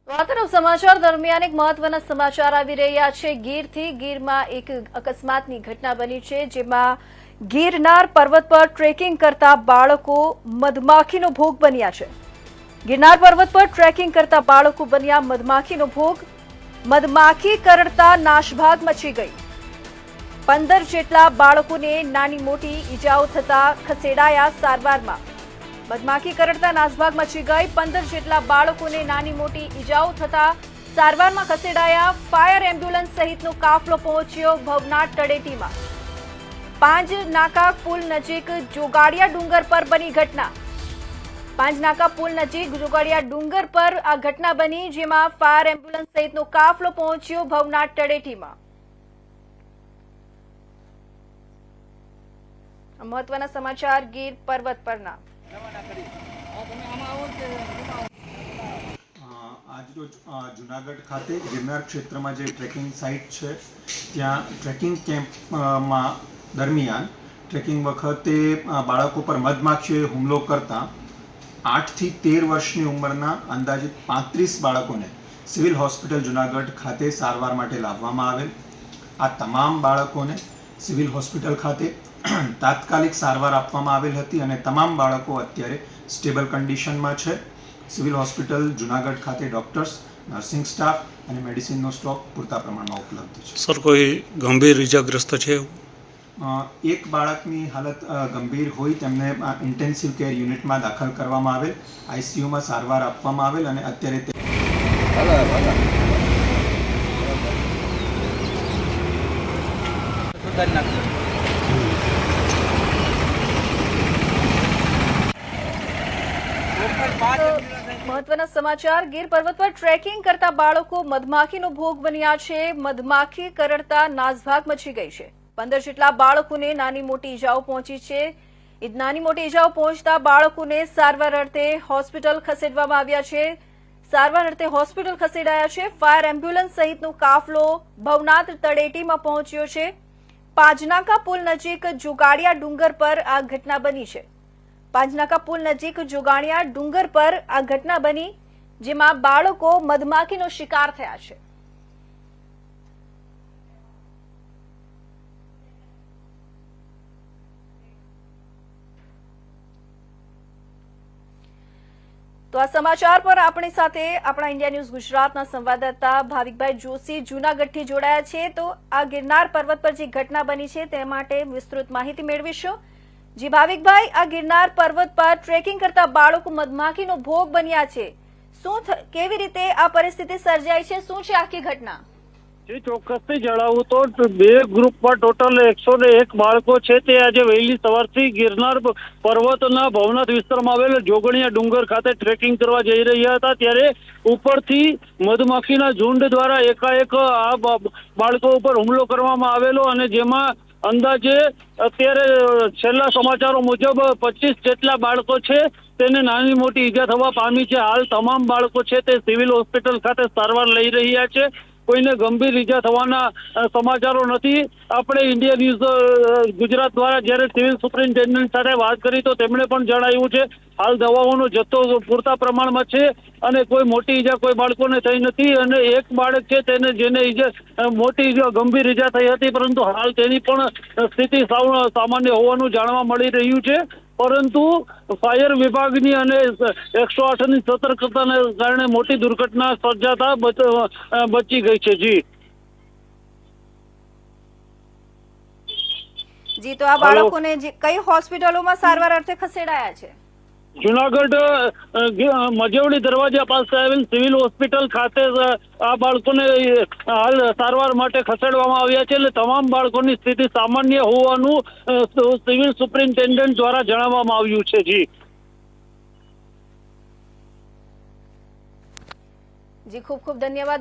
તો આ તરફ સમાચાર દરમિયાન એક મહત્વના સમાચાર આવી રહ્યા છે ગીરથી। ગીરમાં એક અકસ્માતની ઘટના બની છે, જેમાં ગિરનાર પર્વત પર ટ્રેકિંગ કરતા બાળકો મધમાખીનો ભોગ બન્યા છે। ગિરનાર પર્વત પર ટ્રેકિંગ કરતા બાળકો બન્યા મધમાખીનો ભોગ। મધમાખી કરડતા નાશભાગ મચી ગઈ। 15 જેટલા બાળકોને નાની મોટી ઈજાઓ થતા ખસેડાયા સારવારમાં। મધમાખી કરડતા નાસભાગ મચી ગઈ। 15 જેટલા બાળકોને નાની મોટી ઈજાઓ થતા સારવારમાં ખસેડાયા। ફાયર એમ્બ્યુલન્સ સહિતનો કાફલો પહોંચ્યો ભવનાથ તળેટીમાં। પાંજ નાકા પુલ નજીક જોગાડિયા ડુંગર પર બની ઘટના। પાંજ નાકા પુલ નજીક જોગાડિયા ડુંગર પર આ ઘટના બની, જેમાં ફાયર એમ્બ્યુલન્સ સહિતનો કાફલો પહોંચ્યો ભવનાથ તળેટીમાં। મહત્વના સમાચાર ગીર પર્વત પરના। આજરોજ જુનાગઢ ખાતે ગિરનાર ક્ષેત્રમાં જે ટ્રેકિંગ સાઇટ છે ત્યાં ટ્રેકિંગ કેમ્પમાં દરમિયાન ટ્રેકિંગ વખતે બાળકો પર મધમાખીઓએ હુમલો કરતા 8 થી 13 વર્ષની ઉંમરના અંદાજિત 35 બાળકોને સિવિલ હોસ્પિટલ જુનાગઢ ખાતે સારવાર માટે લાવવામાં આવેલ। આ તમામ બાળકોને સિવિલ હોસ્પિટલ ખાતે તાત્કાલિક સારવાર આપવામાં આવેલ હતી અને તમામ બાળકો અત્યારે સ્ટેબલ કન્ડિશનમાં છે। સિવિલ હોસ્પિટલ જુનાગઢ ખાતે ડોક્ટર્સ, નર્સિંગ સ્ટાફ અને મેડિસિનનો સ્ટોક પૂરતા પ્રમાણમાં ઉપલબ્ધ છે। સર, કોઈ ગંભીર ઇજાગ્રસ્ત છે? એક બાળકની હાલત ગંભીર હોય તેમને ઇન્ટેન્સિવ કેર યુનિટમાં દાખલ કરવામાં આવેલ, આઈસીયુમાં સારવાર આપવામાં આવેલ અને અત્યારે તે મહત્વના સમાચાર ગીર પર્વત પર ટ્રેકિંગ કરતા બાળકો મધમાખીનો ભોગ બન્યા છે। મધમાખી કરડતા નાસભાગ મચી ગઈ છે। 15 જેટલા બાળકોને નાની મોટી ઈજાઓ પહોંચી છે। નાની મોટી ઈજાઓ પહોંચતા બાળકોને સારવાર અર્થે હોસ્પિટલ ખસેડવામાં આવ્યા છે। સારવાર અર્થે હોસ્પિટલ ખસેડાયા છે। ફાયર એમ્બ્યુલન્સ સહિતનો કાફલો ભવનાથ તળેટીમાં પહોંચ્યો છે। પાંજનાકા પુલ નજીક જોગાડિયા ડુંગર પર આ ઘટના બની છે। પાંજનાકા પુલ નજીક જોગાડિયા ડુંગર પર આ ઘટના બની, જેમાં બાળકો મધમાખીનો શિકાર થયા છે। તો આ સમાચાર પર આપણી સાથે આપણા ઇન્ડિયા ન્યૂઝ ગુજરાતના સંવાદદાતા ભાવિકભાઈ જોશી જૂનાગઢથી જોડાયા છે। તો આ ગિરનાર પર્વત પર જે ઘટના બની છે તે માટે વિસ્તૃત માહિતી મેળવીશું। જી ભાવિકભાઈ, આ ગિરનાર પર્વત પર ટ્રેકિંગ કરતા બાળકો મધમાખીનો ભોગ બન્યા છે। કેવી રીતે આ પરિસ્થિતિ સર્જાઈ છે? શું છે આખી ઘટના? જી, ચોક્કસથી જણાવું તો બે ગ્રુપમાં ટોટલ 101 બાળકો છે તે આજે વહેલી સવારથી ગિરનાર પર્વતના ભવનાથ વિસ્તારમાં આવેલ જોગણિયા ડુંગર ખાતે ટ્રેકિંગ કરવા જઈ રહ્યા હતા, ત્યારે ઉપરથી મધમાખીના ઝુંડ દ્વારા એકાએક આ બાળકો ઉપર હુમલો કરવામાં આવેલો અને જેમાં અંદાજે અત્યારે છેલ્લા સમાચારો મુજબ 25 જેટલા બાળકો છે તેને નાની મોટી ઈજા થવા પામી છે। હાલ તમામ બાળકો છે તે સિવિલ હોસ્પિટલ ખાતે સારવાર લઈ રહ્યા છે। કોઈને ગંભીર ઈજા થવાના સમાચારો નથી। આપણે ઇન્ડિયા ન્યૂઝ ગુજરાત દ્વારા જ્યારે સિવિલ સુપ્રિન્ટેન્ડન્ટ સાથે વાત કરી તો તેમણે પણ જણાવ્યું છે હાલ દવાઓનો જથ્થો પૂરતા પ્રમાણમાં છે અને કોઈ મોટી ઈજા કોઈ બાળકોને થઈ નથી અને એક બાળક છે તેને જેને મોટી ગંભીર ઈજા થઈ હતી, પરંતુ હાલ તેની પણ સ્થિતિ સામાન્ય હોવાનું જાણવા મળી રહ્યું છે। પરંતુ ફાયર વિભાગની અને 108ની સતર્કતાને કારણે મોટી દુર્ઘટના સર્જાતા બચી ગઈ છે। જી, તો આ બાળકોને કઈ હોસ્પિટલોમાં સારવાર અર્થે ખસેડાયા છે? જુનાગઢ મજવડી દરવાજા પાસે આવેલ સિવિલ હોસ્પિટલ ખાતે આ બાળકોને હાલ સારવાર માટે ખસેડવામાં આવ્યા છે એટલે તમામ બાળકોની સ્થિતિ સામાન્ય હોવાનું સિવિલ સુપ્રિન્ટેન્ડન્ટ દ્વારા જણાવવામાં આવ્યું છે। જી, ખૂબ ખૂબ ધન્યવાદ।